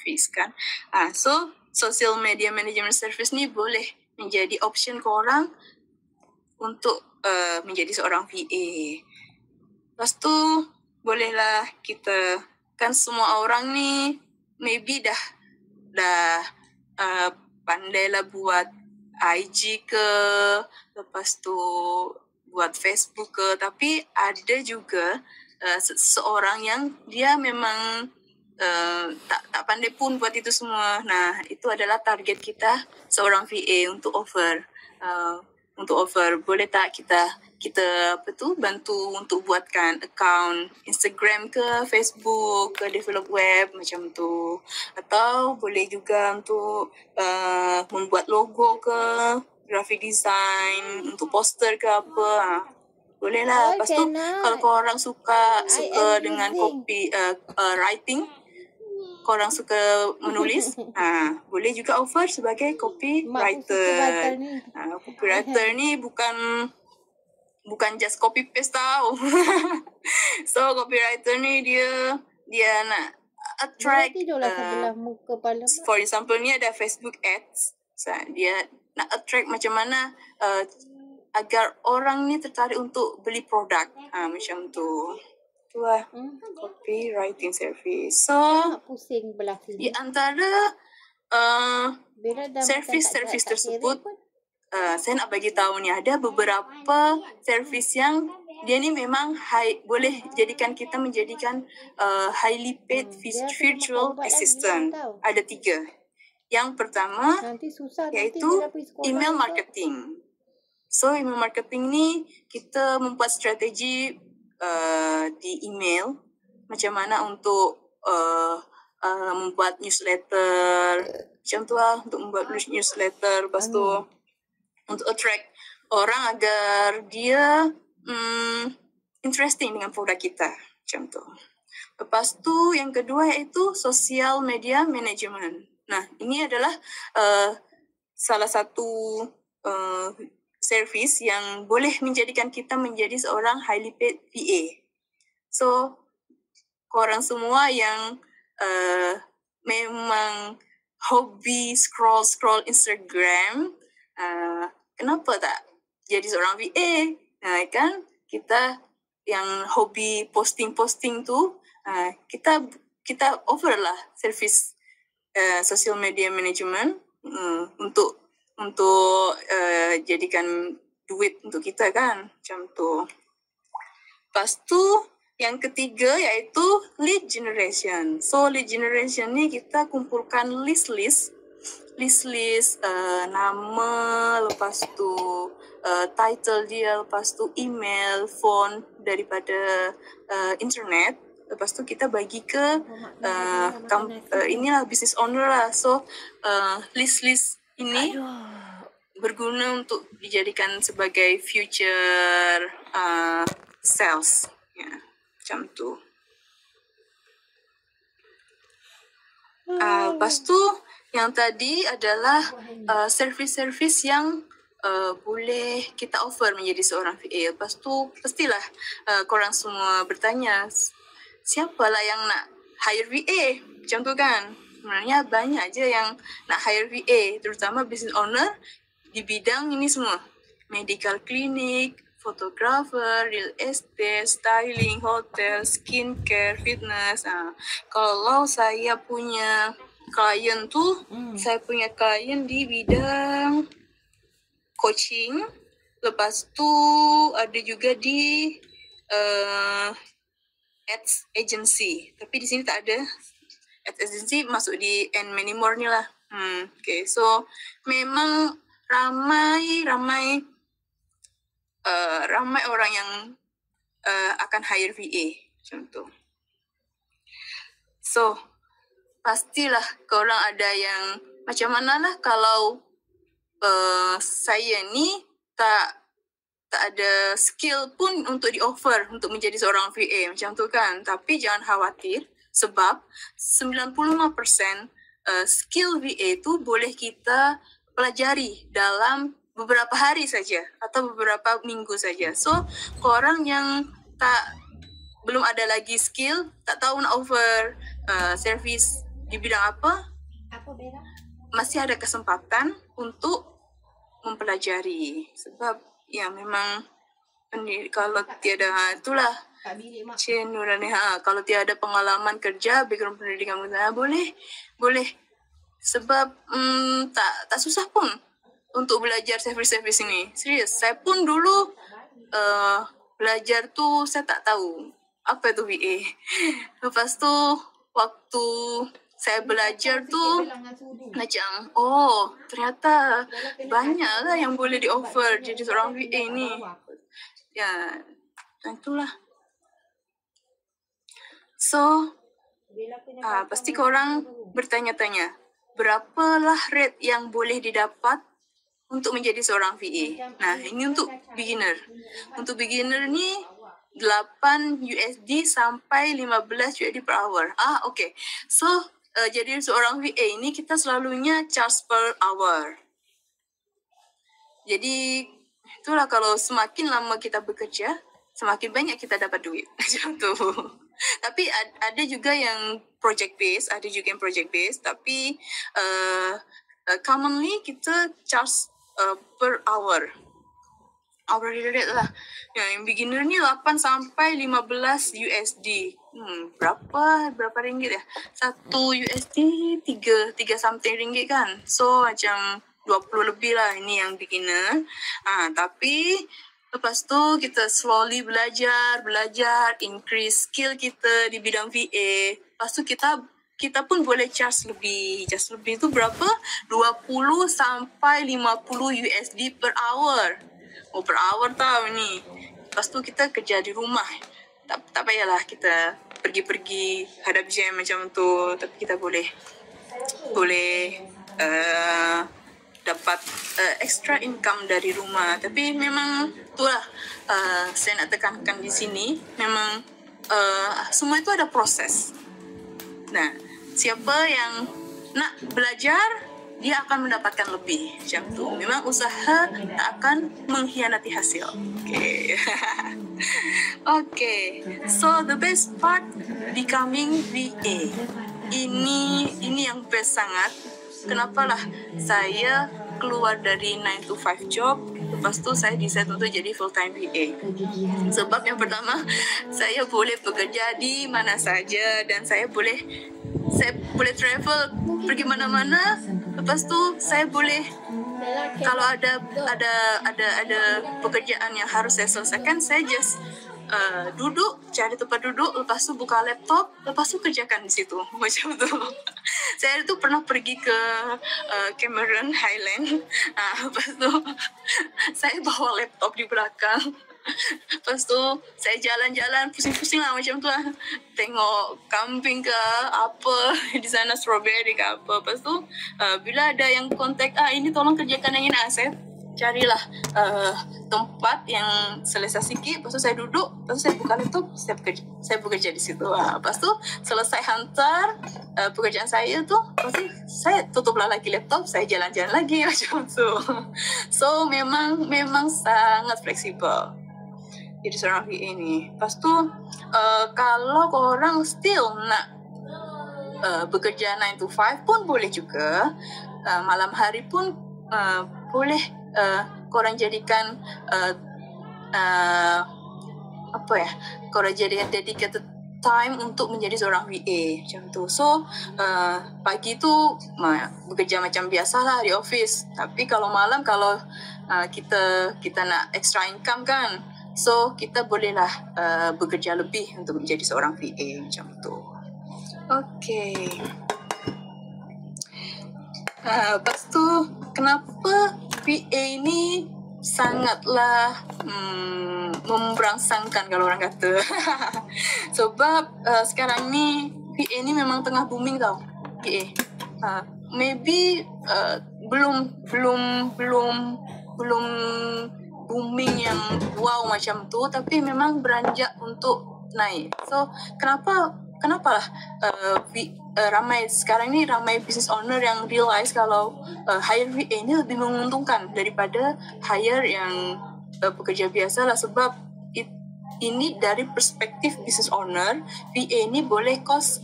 service kan. So social media management service ni boleh menjadi option korang untuk menjadi seorang VA. Lepas tu bolehlah kita, kan semua orang ni maybe dah pandailah buat IG ke, lepas tu buat Facebook ke, tapi ada juga seseorang yang dia memang tak pandai pun buat itu semua. Nah, itu adalah target kita seorang VA untuk offer. Boleh tak kita bantu untuk buatkan account Instagram ke Facebook ke develop web macam tu, atau boleh juga untuk membuat logo ke, graphic design untuk poster ke apa. Boleh lah. Lepas tu kalau korang suka dengan copy writing, korang suka menulis, boleh juga offer sebagai copywriter. Copywriter ni bukan just copy paste tau. So copywriter ni dia nak attract, for example ni ada Facebook ads. So, dia nak attract macam mana agar orang ni tertarik untuk beli produk. Macam tu. Itulah copywriting service. So di antara servis-servis tersebut, saya nak bagi tahu ni ada beberapa servis yang dia ni memang boleh jadikan kita menjadikan highly paid virtual assistant. Ada 3. Yang pertama iaitu email marketing. So email marketing ni kita membuat strategi di email macam mana untuk membuat newsletter macam tu lah, untuk membuat newsletter. Lepas tu untuk attract orang agar dia interesting dengan produk kita macam tu. Lepas tu yang kedua iaitu social media management. Nah, ini adalah salah satu servis yang boleh menjadikan kita menjadi seorang highly paid VA. So, korang semua yang memang hobi scroll Instagram, kenapa tak jadi seorang VA? Kan kita yang hobi posting tu, kita offer lah servis social media management untuk jadikan duit untuk kita kan, macam tu. Lepas tu yang ketiga iaitu lead generation. So lead generation ni kita kumpulkan list nama, lepas tu title dia, lepas tu email, phone daripada internet. Lepas tu kita bagi ke inilah business owner lah. So list ini berguna untuk dijadikan sebagai future sales. Macam tu. Lepas tu yang tadi adalah servis-servis yang boleh kita offer menjadi seorang VA. Lepas tu pastilah korang semua bertanya, siapalah yang nak hire VA? Macam tu kan? Sebenarnya banyak je yang nak hire VA, terutama business owner di bidang ini semua. Medical clinic, photographer, real estate, styling, hotel, skincare, fitness. Kalau saya punya klien tu, saya punya klien di bidang coaching. Lepas tu ada juga di ads agency. Tapi di sini tak ada. Ads agency masuk di and many more ni lah. Okay, so memang ramai orang yang akan hire VA macam tu. So pastilah korang ada yang macam mana lah kalau saya ni tak ada skill pun untuk di-offer untuk menjadi seorang VA macam tu kan. Tapi jangan khawatir sebab 95% skill VA tu boleh kita pelajari dalam beberapa hari saja atau beberapa minggu saja. So, korang yang belum ada lagi skill, tak tahu nak offer servis di bidang apa, masih ada kesempatan untuk mempelajari. Sebab ya memang kalau tiada itulah kalau tiada pengalaman kerja, background pendidikan boleh. Sebab tak susah pun untuk belajar service ini. Serius, saya pun dulu belajar tuh saya tak tahu apa itu VA. Lepas tu waktu saya belajar tuh macam ternyata banyak lah yang boleh di offer jadi seorang VA ni. Ya, itulah. So pasti korang bertanya-tanya, berapalah rate yang boleh didapat untuk menjadi seorang VA. Nah, ini untuk beginner. Untuk beginner ni 8 USD sampai 15 USD per hour. Okay. So, jadi seorang VA ini kita selalunya charge per hour. Jadi, itulah kalau semakin lama kita bekerja, semakin banyak kita dapat duit. Macam tu. Tapi ada juga yang project based, tapi commonly kita charge per hour. Hourly rate lah. Yang beginner ni 8 sampai 15 USD. Berapa ringgit ya? 1 USD 3 something ringgit kan. So macam 20 lebih lah ini yang beginner. Tapi lepas tu kita slowly belajar, increase skill kita di bidang VA. Lepas tu kita pun boleh charge lebih. Charge lebih tu berapa? 20 sampai 50 USD per hour. Per hour tau ni. Lepas tu kita kerja di rumah. Tak payahlah kita pergi-pergi hadap jam macam tu. Tapi kita boleh dapat extra income dari rumah. Tapi memang itulah saya nak tekankan di sini. Memang semua itu ada proses. Nah, siapa yang nak belajar, dia akan mendapatkan lebih. Macam tu. Memang usaha tak akan mengkhianati hasil. Okay. So, the best part becoming VA. Ini yang best sangat. Kenapalah saya keluar dari 9 to 5 job, lepas tu saya decide untuk jadi full time VA. Sebab yang pertama, saya boleh bekerja di mana saja dan saya boleh travel pergi mana-mana. Lepas tu saya boleh, kalau ada pekerjaan yang harus saya selesaikan, saya just duduk, cari tempat duduk, lepas tu buka laptop, lepas tu kerjakan di situ. Macam tu. Saya tu pernah pergi ke Cameron Highland. Lepas tu saya bawa laptop di belakang. Lepas tu saya jalan-jalan pusing-pusing lah macam tu lah. Tengok kambing ke apa di sana, strawberry ke apa. Lepas tu bila ada yang kontak, ini tolong kerjakan yang ini, saya carilah tempat yang selesa sikit. Lepas tu saya duduk, lepas tu saya buka laptop, saya bekerja di situ. Lepas tu selesai hantar pekerjaan saya tu, lepas tu saya tutuplah lagi laptop, saya jalan-jalan lagi macam tu. So memang sangat fleksibel jadi seorang VA ni. Lepas tu kalau korang still nak bekerja 9 to 5 pun boleh juga. Malam hari pun boleh korang jadikan korang jadikan dedicated time untuk menjadi seorang VA macam tu. So pagi tu bekerja macam biasalah di office. Tapi kalau malam, kalau kita nak extra income kan, so kita bolehlah bekerja lebih untuk menjadi seorang VA macam tu. Okay. Lepas tu kenapa VA ni sangatlah memberangsangkan kalau orang kata. Sebab sekarang ni VA ni memang tengah booming tau. VA. Maybe belum booming yang wow macam tu, tapi memang beranjak untuk naik. So kenapalah ramai sekarang ni, ramai business owner yang realize kalau hire VA ni lebih menguntungkan daripada hire yang pekerja biasa lah. Sebab ini dari perspektif business owner, VA ni boleh cost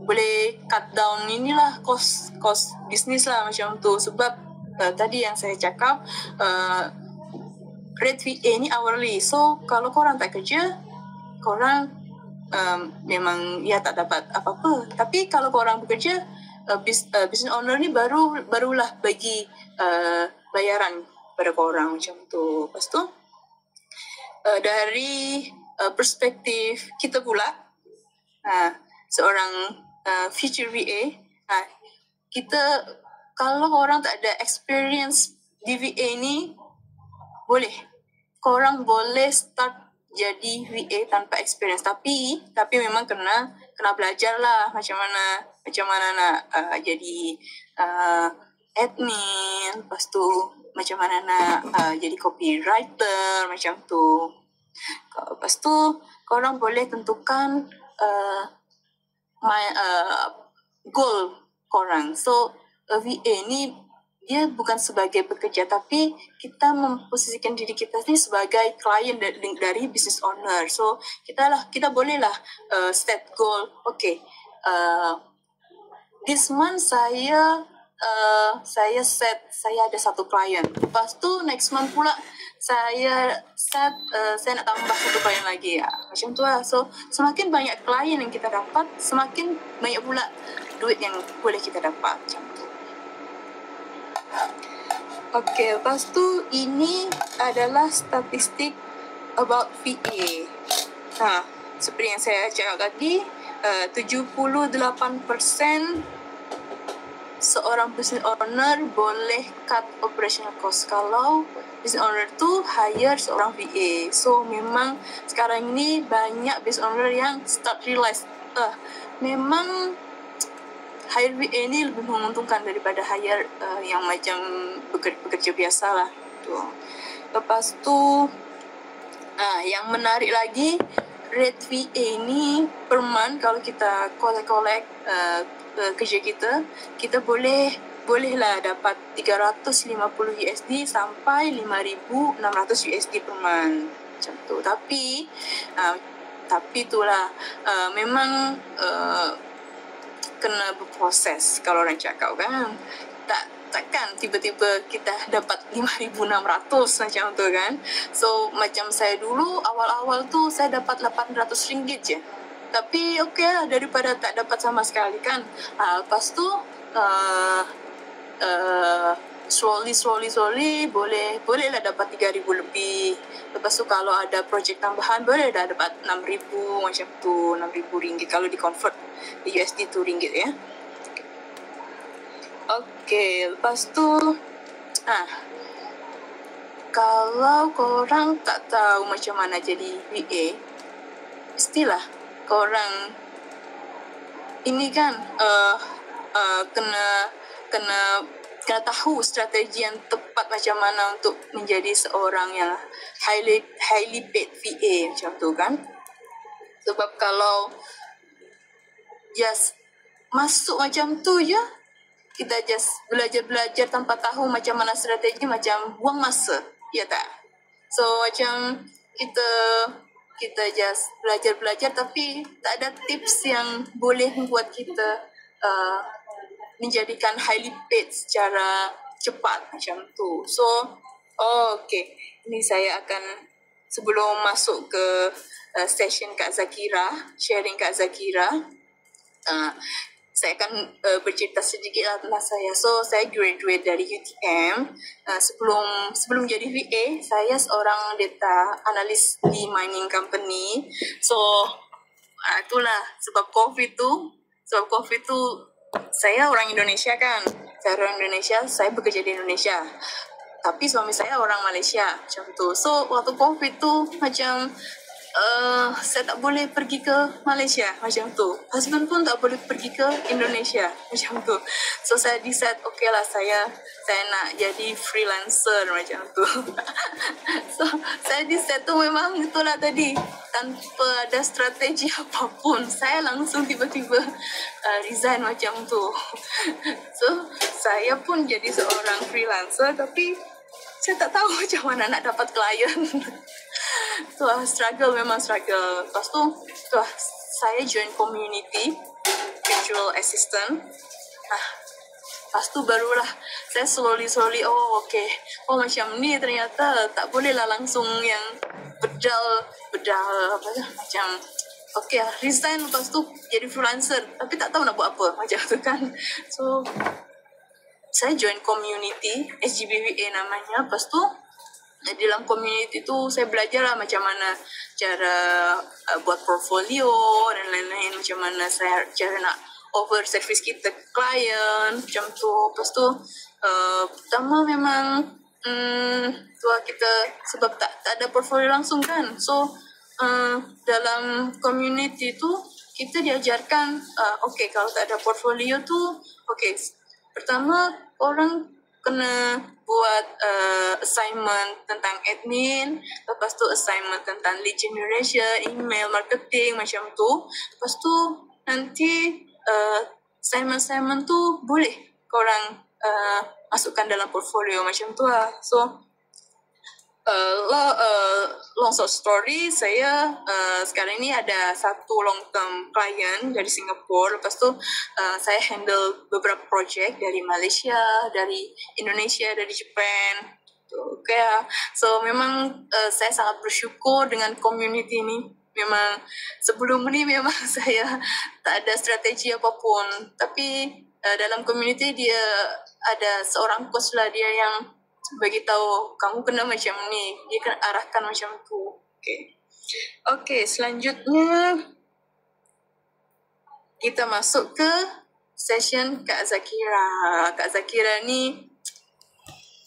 boleh cut down inilah cost bisnis lah macam tu. Sebab tadi yang saya cakap rate VA ni hourly. So kalau korang tak kerja, korang memang ya tak dapat apa-apa. Tapi kalau korang bekerja, business owner ni barulah bagi bayaran pada korang macam tu. Lepas tu dari perspektif kita pula, seorang future VA, kita kalau orang tak ada experience di VA ni, boleh korang boleh start jadi VA tanpa experience, tapi memang kena belajar lah macam mana nak jadi admin, lepas tu macam mana nak jadi copywriter macam tu. Lepas tu korang boleh tentukan goal korang. So VA ni dia bukan sebagai pekerja, tapi kita memposisikan diri kita ni sebagai klien dari business owner. So kita bolehlah set goal. Okay, this month saya ada satu klien. Lepas tu next month pula saya nak tambah satu klien lagi ya. Macam tu lah. So semakin banyak klien yang kita dapat, semakin banyak pula duit yang boleh kita dapat macam tu. Okay, lepas tu ini adalah statistik about VA. Seperti yang saya cakap tadi, 78% seorang business owner boleh cut operational cost kalau business owner tu hire seorang VA. So memang sekarang ini banyak business owner yang start realize memang hire VA ni lebih menguntungkan daripada hire yang macam bekerja biasa lah. Lepas tu yang menarik lagi, rate VA ni per month kalau kita collect kerja kita bolehlah dapat 350 USD sampai 5,600 USD per month macam tu. Tapi itulah memang kena berproses kalau orang cakap kan. Takkan tiba-tiba kita dapat 5,600 macam tu kan. So macam saya dulu awal-awal tu saya dapat RM800 je. Tapi okey lah daripada tak dapat sama sekali kan. Lepas tu slowly bolehlah dapat 3,000 lebih. Lepas tu kalau ada projek tambahan boleh dah dapat 6,000 macam tu, RM6,000 kalau di convert di USD tu ringgit ya. Okey, lepas tu kalau korang tak tahu macam mana jadi VA, mestilah korang ini kan kena tahu strategi yang tepat macam mana untuk menjadi seorang yang highly paid VA macam tu kan. Sebab kalau just masuk macam tu je, kita just belajar tanpa tahu macam mana strategi, macam buang masa, ya tak? So macam kita just belajar tapi tak ada tips yang boleh membuat kita menjadikan highly paid secara cepat macam tu. So okay, ini saya akan sebelum masuk ke session Kak Zakira, sharing Kak Zakira, saya akan bercerita sedikit lah tentang saya. So saya graduate dari UTM. Sebelum jadi VA, saya seorang data analis di mining company. So itulah sebab COVID tu saya orang Indonesia kan. Saya bekerja di Indonesia. Tapi suami saya orang Malaysia macam tu. So waktu COVID tu macam saya tak boleh pergi ke Malaysia macam tu. Husband pun tak boleh pergi ke Indonesia macam tu. So saya decide okay lah, saya nak jadi freelancer macam tu. So saya decide tu memang itulah tadi, tanpa ada strategi apapun, saya langsung tiba-tiba resign macam tu. So saya pun jadi seorang freelancer, tapi saya tak tahu macam mana nak dapat klien. Memang struggle. Lepas tu saya join community. virtual assistant. Lepas tu barulah saya slowly oh okay, oh macam ni ternyata tak boleh lah langsung yang bedal apa ya, macam okay resign lepas tu jadi freelancer tapi tak tahu nak buat apa macam tu kan. So saya join community SGBVA namanya. Lepas tu dalam community tu saya belajar lah macam mana cara buat portfolio dan lain-lain, macam mana saya cara nak over service kita ke klien macam tu. Lepas tu pertama memang tu kita sebab tak ada portfolio langsung kan. So dalam community tu kita diajarkan okay, kalau tak ada portfolio tu okay, pertama orang kena buat assignment tentang admin, lepas tu assignment tentang lead generation, email marketing macam tu. Lepas tu nanti assignment tu boleh korang masukkan dalam portfolio macam tu lah. So long story, saya sekarang ni ada satu long term client dari Singapura. Lepas tu saya handle beberapa projek dari Malaysia, dari Indonesia, dari Japan. Okay. So memang saya sangat bersyukur dengan community ni. Memang sebelum ni memang saya tak ada strategi apapun, tapi dalam community dia ada seorang coach lah, dia yang bagi tahu kamu kena macam ni, dia kena arahkan macam tu. Okay, selanjutnya kita masuk ke session Kak Zakira. Kak Zakira ni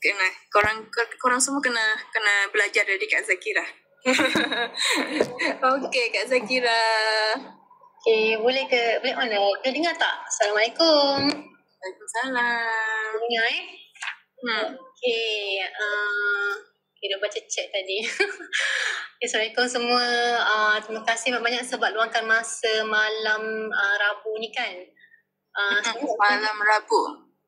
kena korang semua kena belajar dari Kak Zakira. Okay, Kak Zakira. Okay, boleh on dah dengar tak? Assalamualaikum. Waalaikumsalam. Dengar Okay, dah baca chat tadi. Okay, Assalamualaikum semua. Terima kasih banyak sebab luangkan masa malam Rabu ni kan. Malam Rabu.